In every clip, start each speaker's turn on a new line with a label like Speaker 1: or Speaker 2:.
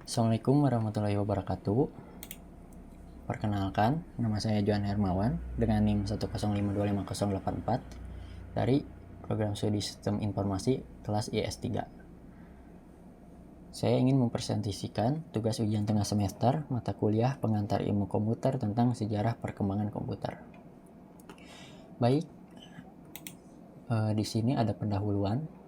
Speaker 1: Assalamualaikum warahmatullahi wabarakatuh. Perkenalkan, nama saya Johan Hermawan dengan NIM 105255084 dari Program Studi Sistem Informasi kelas IS3. Saya ingin mempresentasikan tugas ujian tengah semester mata kuliah pengantar ilmu komputer tentang sejarah perkembangan komputer. Baik, di sini ada pendahuluan.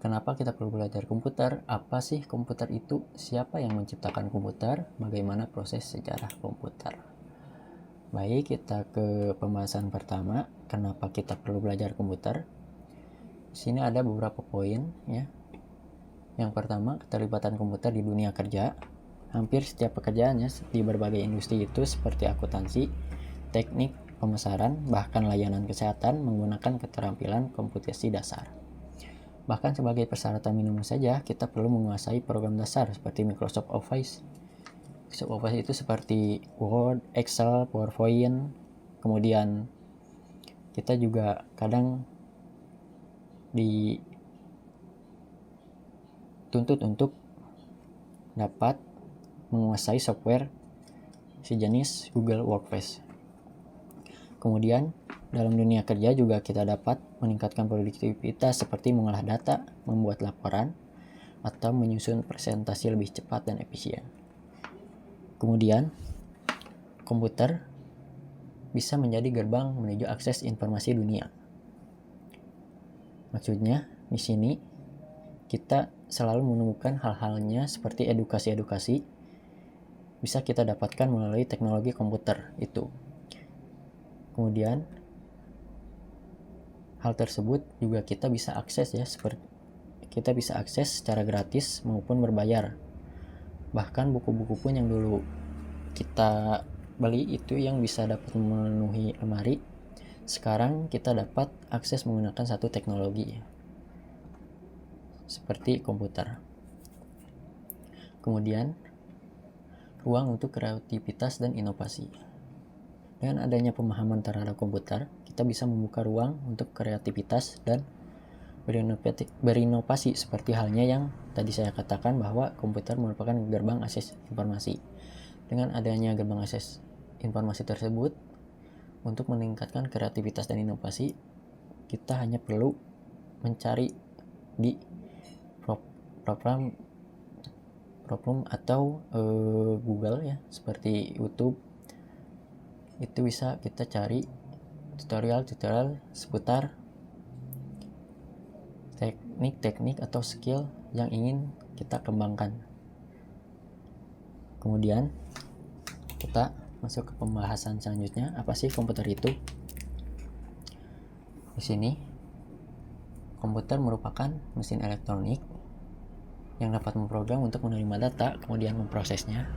Speaker 1: Kenapa kita perlu belajar komputer? Apa sih komputer itu? Siapa yang menciptakan komputer? Bagaimana proses sejarah komputer? Baik, kita ke pembahasan pertama. Kenapa kita perlu belajar komputer? Di sini ada beberapa poin, ya. Yang pertama, keterlibatan komputer di dunia kerja. Hampir setiap pekerjaannya di berbagai industri itu seperti akuntansi, teknik, pemesanan, bahkan layanan kesehatan menggunakan keterampilan komputasi dasar. Bahkan sebagai persyaratan minimum saja, kita perlu menguasai program dasar seperti Microsoft Office. Microsoft Office itu seperti Word, Excel, PowerPoint. Kemudian kita juga kadang dituntut untuk dapat menguasai software sejenis Google Workspace. Kemudian dalam dunia kerja juga kita dapat meningkatkan produktivitas seperti mengolah data, membuat laporan, atau menyusun presentasi lebih cepat dan efisien. Kemudian, komputer bisa menjadi gerbang menuju akses informasi dunia. Maksudnya, di sini kita selalu menemukan hal-halnya seperti edukasi-edukasi bisa kita dapatkan melalui teknologi komputer itu. Kemudian hal tersebut juga kita bisa akses ya, seperti kita bisa akses secara gratis maupun berbayar. Bahkan buku-buku pun yang dulu kita beli itu yang bisa dapat memenuhi lemari, sekarang kita dapat akses menggunakan satu teknologi seperti komputer. Kemudian ruang untuk kreativitas dan inovasi. Dengan adanya pemahaman terhadap komputer, kita bisa membuka ruang untuk kreativitas dan berinovasi seperti halnya yang tadi saya katakan bahwa komputer merupakan gerbang akses informasi. Dengan adanya gerbang akses informasi tersebut, untuk meningkatkan kreativitas dan inovasi, kita hanya perlu mencari di program atau Google ya, seperti YouTube. Itu bisa kita cari tutorial seputar teknik atau skill yang ingin kita kembangkan. Kemudian kita masuk ke pembahasan selanjutnya, apa sih komputer itu? Di sini komputer merupakan mesin elektronik yang dapat memprogram untuk menerima data, kemudian memprosesnya,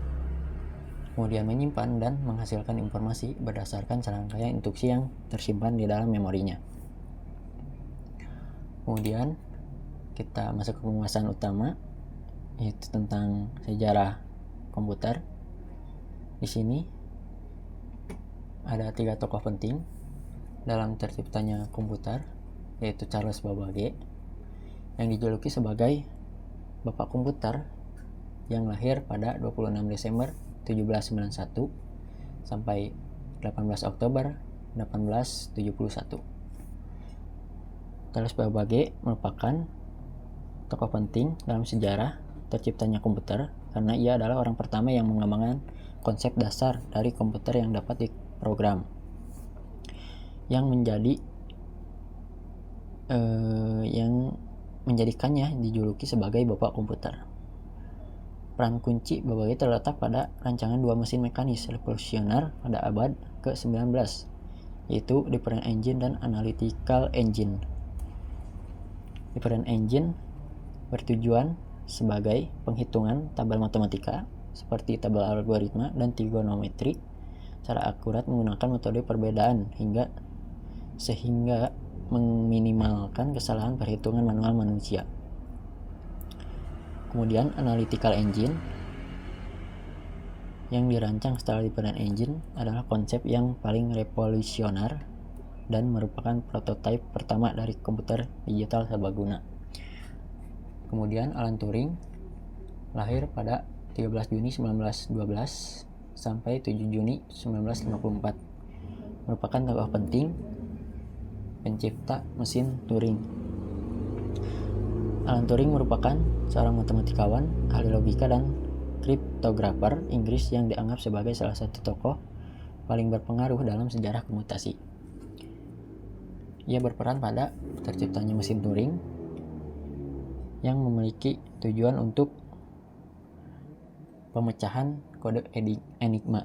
Speaker 1: kemudian menyimpan dan menghasilkan informasi berdasarkan serangkaian instruksi yang tersimpan di dalam memorinya. Kemudian kita masuk ke pembahasan utama, yaitu tentang sejarah komputer. Di sini ada 3 tokoh penting dalam terciptanya komputer, yaitu Charles Babbage yang dijuluki sebagai Bapak Komputer, yang lahir pada 26 Desember 1791 sampai 18 Oktober 1871. Charles Babbage merupakan tokoh penting dalam sejarah terciptanya komputer karena ia adalah orang pertama yang mengembangkan konsep dasar dari komputer yang dapat diprogram, yang menjadikannya dijuluki sebagai Bapak Komputer. Peran kunci Babbage terletak pada rancangan 2 mesin mekanis revolusioner pada abad ke-19, yaitu different engine dan analytical engine. Different engine bertujuan sebagai penghitungan tabel matematika seperti tabel algoritma dan trigonometri secara akurat menggunakan metode perbedaan sehingga meminimalkan kesalahan perhitungan manual manusia. Kemudian analytical engine yang dirancang setelah different engine adalah konsep yang paling revolusioner dan merupakan prototipe pertama dari komputer digital serbaguna. Kemudian Alan Turing lahir pada 13 Juni 1912 sampai 7 Juni 1954. Merupakan tokoh penting pencipta mesin Turing. Alan Turing merupakan seorang matematikawan, ahli logika, dan kriptografer Inggris yang dianggap sebagai salah satu tokoh paling berpengaruh dalam sejarah komutasi. Ia berperan pada terciptanya mesin Turing yang memiliki tujuan untuk pemecahan kode enigma.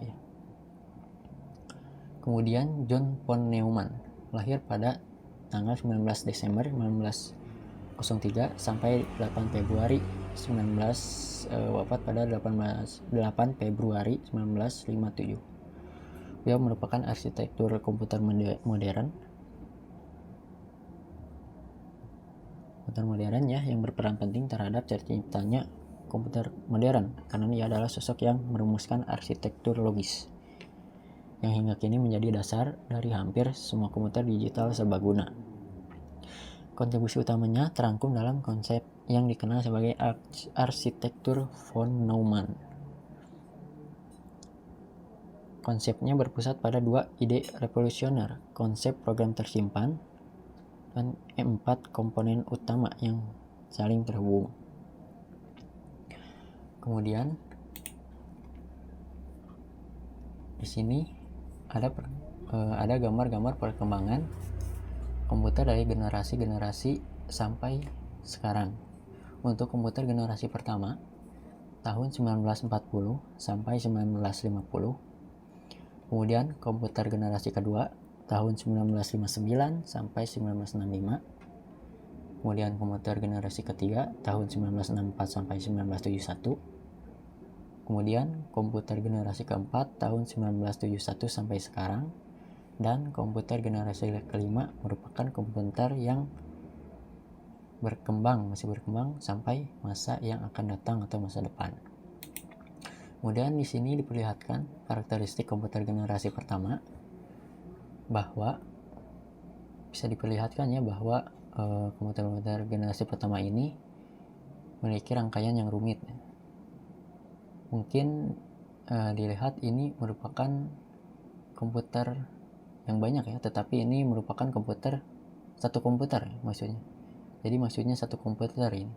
Speaker 1: Kemudian John von Neumann lahir pada tanggal 19 Desember 1903 sampai 8 Februari 19 wafat pada 8 Februari 1957. Beliau merupakan arsitektur komputer modern ya, yang berperan penting terhadap terciptanya komputer modern karena ia adalah sosok yang merumuskan arsitektur logis yang hingga kini menjadi dasar dari hampir semua komputer digital serbaguna. Kontribusi utamanya terangkum dalam konsep yang dikenal sebagai arsitektur von Neumann. Konsepnya berpusat pada dua ide revolusioner, konsep program tersimpan dan 4 komponen utama yang saling terhubung. Kemudian di sini ada gambar-gambar perkembangan komputer dari generasi-generasi sampai sekarang. Untuk komputer generasi pertama tahun 1940 sampai 1950. Kemudian komputer generasi kedua tahun 1959 sampai 1965. Kemudian komputer generasi ketiga tahun 1964 sampai 1971. Kemudian komputer generasi keempat tahun 1971 sampai sekarang. Dan komputer generasi kelima merupakan komputer yang masih berkembang sampai masa yang akan datang atau masa depan. Kemudian di sini diperlihatkan karakteristik komputer generasi pertama, bahwa bisa diperlihatkan ya bahwa komputer generasi pertama ini memiliki rangkaian yang rumit. Mungkin dilihat ini merupakan komputer yang banyak ya, tetapi ini merupakan satu komputer maksudnya. Jadi maksudnya satu komputer ini.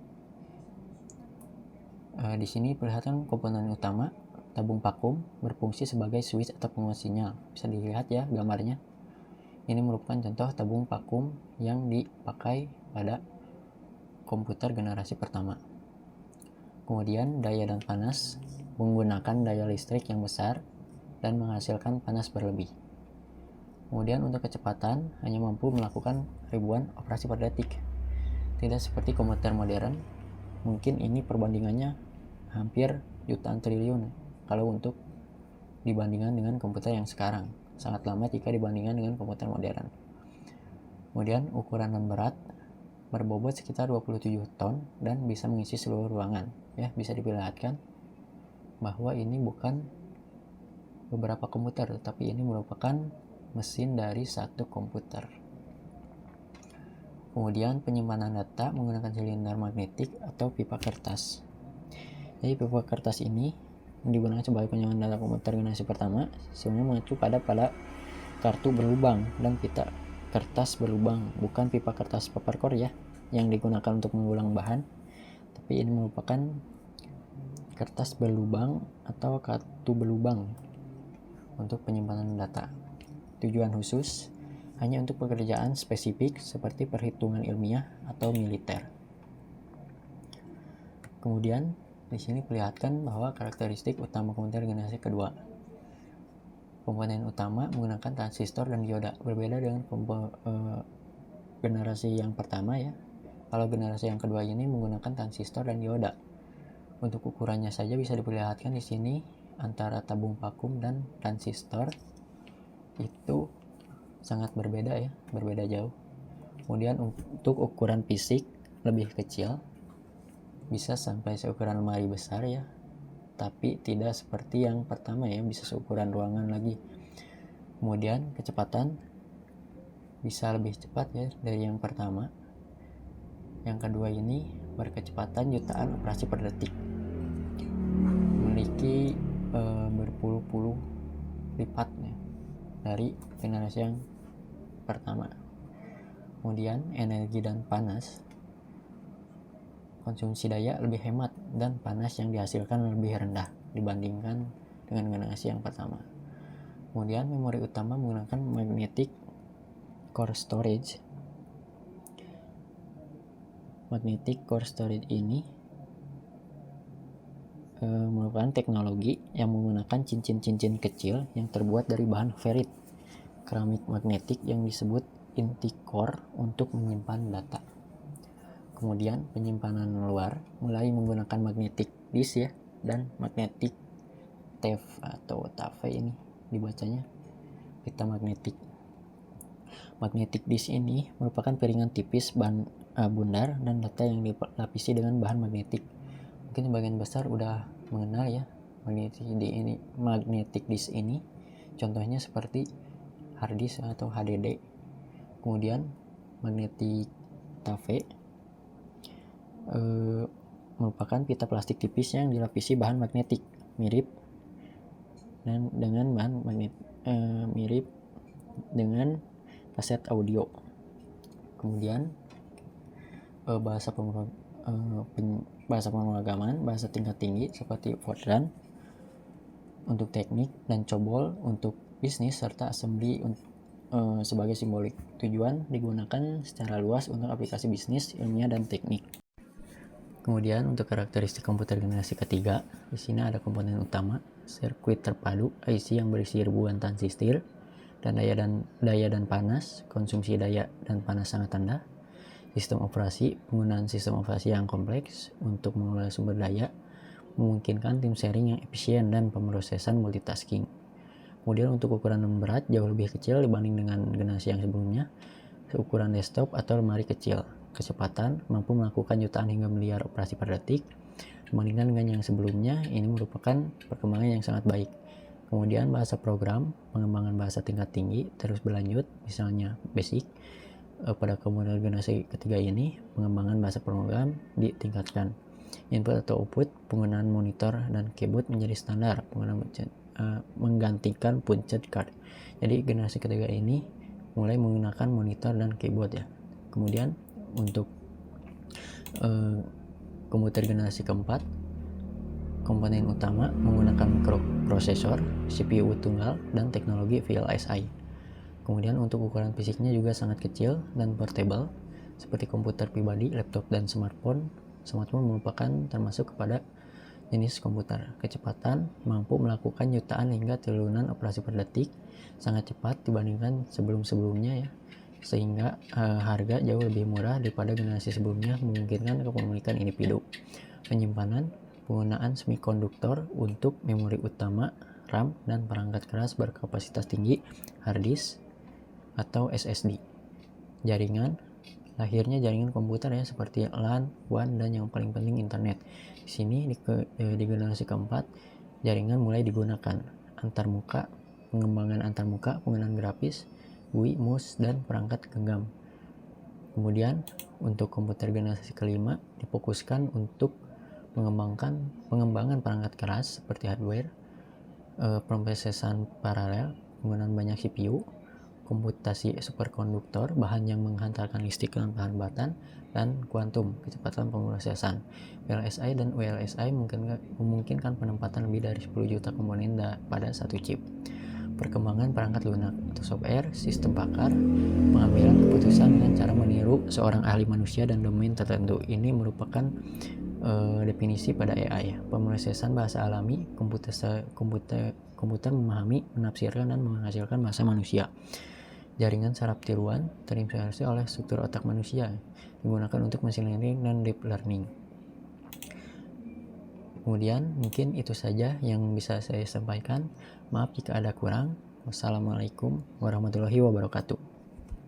Speaker 1: Di sini perlihatkan komponen utama, tabung vakum berfungsi sebagai switch atau penguat sinyal. Bisa dilihat ya gambarnya. Ini merupakan contoh tabung vakum yang dipakai pada komputer generasi pertama. Kemudian daya dan panas menggunakan daya listrik yang besar dan menghasilkan panas berlebih. Kemudian untuk kecepatan hanya mampu melakukan ribuan operasi per detik. Tidak seperti komputer modern, mungkin ini perbandingannya hampir jutaan triliun kalau untuk dibandingkan dengan komputer yang sekarang. Sangat lama jika dibandingkan dengan komputer modern. Kemudian ukuran dan berat berbobot sekitar 27 ton dan bisa mengisi seluruh ruangan. Ya, bisa diperlihatkan bahwa ini bukan beberapa komputer, tetapi ini merupakan mesin dari satu komputer. Kemudian penyimpanan data menggunakan silinder magnetik atau pipa kertas. Jadi pipa kertas ini digunakan sebagai penyimpanan data komputer generasi pertama, sebenarnya mengacu pada kartu berlubang dan pita kertas berlubang, bukan pipa kertas papercore ya yang digunakan untuk mengulang bahan, tapi ini merupakan kertas berlubang atau kartu berlubang untuk penyimpanan data. Tujuan khusus hanya untuk pekerjaan spesifik seperti perhitungan ilmiah atau militer. Kemudian di sini perlihatkan bahwa karakteristik utama komputer generasi kedua. Komponen utama menggunakan transistor dan dioda, berbeda dengan generasi yang pertama ya. Kalau generasi yang kedua ini menggunakan transistor dan dioda. Untuk ukurannya saja bisa diperlihatkan di sini antara tabung vakum dan transistor itu sangat berbeda ya, berbeda jauh. Kemudian untuk ukuran fisik lebih kecil, bisa sampai seukuran lemari besar ya, tapi tidak seperti yang pertama ya, bisa seukuran ruangan lagi. Kemudian kecepatan bisa lebih cepat ya dari yang pertama. Yang kedua ini berkecepatan jutaan operasi per detik. memiliki berpuluh-puluh lipatnya dari generasi yang pertama. Kemudian energi dan panas, konsumsi daya lebih hemat dan panas yang dihasilkan lebih rendah dibandingkan dengan generasi yang pertama. Kemudian memori utama menggunakan magnetic core storage. Magnetic core storage ini merupakan teknologi yang menggunakan cincin-cincin kecil yang terbuat dari bahan ferrit keramik magnetik yang disebut inti core untuk menyimpan data. Kemudian penyimpanan luar mulai menggunakan magnetic disk ya, dan magnetic tape atau tape ini dibacanya pita magnetik. Magnetic disk ini merupakan piringan tipis bundar dan data yang dilapisi dengan bahan magnetik. Mungkin sebagian besar udah mengenal ya magnetic disk ini. Contohnya seperti hard disk atau HDD. Kemudian magnetic tape merupakan pita plastik tipis yang dilapisi bahan magnetik mirip dengan bahan mirip dengan kaset audio. Kemudian bahasa pemrograman, bahasa tingkat tinggi seperti Fortran untuk teknik dan COBOL untuk bisnis, serta assembly sebagai simbolik. Tujuan digunakan secara luas untuk aplikasi bisnis, ilmiah, dan teknik. Kemudian untuk karakteristik komputer generasi ketiga, di sini ada komponen utama, sirkuit terpadu IC yang berisi ribuan transistor, dan daya dan panas, konsumsi daya dan panas sangat rendah. Sistem operasi, penggunaan sistem operasi yang kompleks untuk mengelola sumber daya, memungkinkan tim sharing yang efisien dan pemrosesan multitasking. Kemudian untuk ukuran dan berat jauh lebih kecil dibanding dengan generasi yang sebelumnya, ukuran desktop atau lemari kecil. Kecepatan, mampu melakukan jutaan hingga miliar operasi per detik. Dibandingkan dengan yang sebelumnya, ini merupakan perkembangan yang sangat baik. Kemudian bahasa program, pengembangan bahasa tingkat tinggi terus berlanjut, misalnya BASIC. Pada komputer generasi ketiga ini, pengembangan bahasa program ditingkatkan. Input atau output, penggunaan monitor dan keyboard menjadi standar, menggantikan punched card. Jadi generasi ketiga ini mulai menggunakan monitor dan keyboard ya. Kemudian untuk komputer generasi keempat, komponen utama menggunakan microprosesor, CPU tunggal, dan teknologi VLSI. Kemudian untuk ukuran fisiknya juga sangat kecil dan portable, seperti komputer pribadi, laptop, dan smartphone. Smartphone merupakan termasuk kepada jenis komputer. Kecepatan, mampu melakukan jutaan hingga triliunan operasi per detik, sangat cepat dibandingkan sebelum-sebelumnya ya, sehingga harga jauh lebih murah daripada generasi sebelumnya, memungkinkan kepemilikan individu. Penyimpanan, penggunaan semikonduktor untuk memori utama, RAM, dan perangkat keras berkapasitas tinggi, hard disk atau SSD. Jaringan, lahirnya jaringan komputer ya, seperti LAN, WAN, dan yang paling penting internet. Di sini di generasi keempat, jaringan mulai digunakan antarmuka, pengembangan antarmuka, penggunaan grafis, GUI, mouse, dan perangkat genggam. Kemudian untuk komputer generasi kelima difokuskan untuk pengembangan perangkat keras seperti hardware, pemrosesan paralel, penggunaan banyak CPU, komputasi superkonduktor, bahan yang menghantarkan listrik tanpa hambatan, dan kuantum, kecepatan pemrosesan. VLSI dan WLSI memungkinkan penempatan lebih dari 10 juta komponen pada satu chip. Perkembangan perangkat lunak atau software, sistem pakar, pengambilan keputusan dengan cara meniru seorang ahli manusia dan domain tertentu. Ini merupakan definisi pada AI ya. Pemrosesan bahasa alami, komputer memahami, menafsirkan, dan menghasilkan bahasa manusia. Jaringan saraf tiruan terinspirasi oleh struktur otak manusia, digunakan untuk machine learning dan deep learning. Kemudian mungkin itu saja yang bisa saya sampaikan. Maaf jika ada kurang. Wassalamualaikum warahmatullahi wabarakatuh.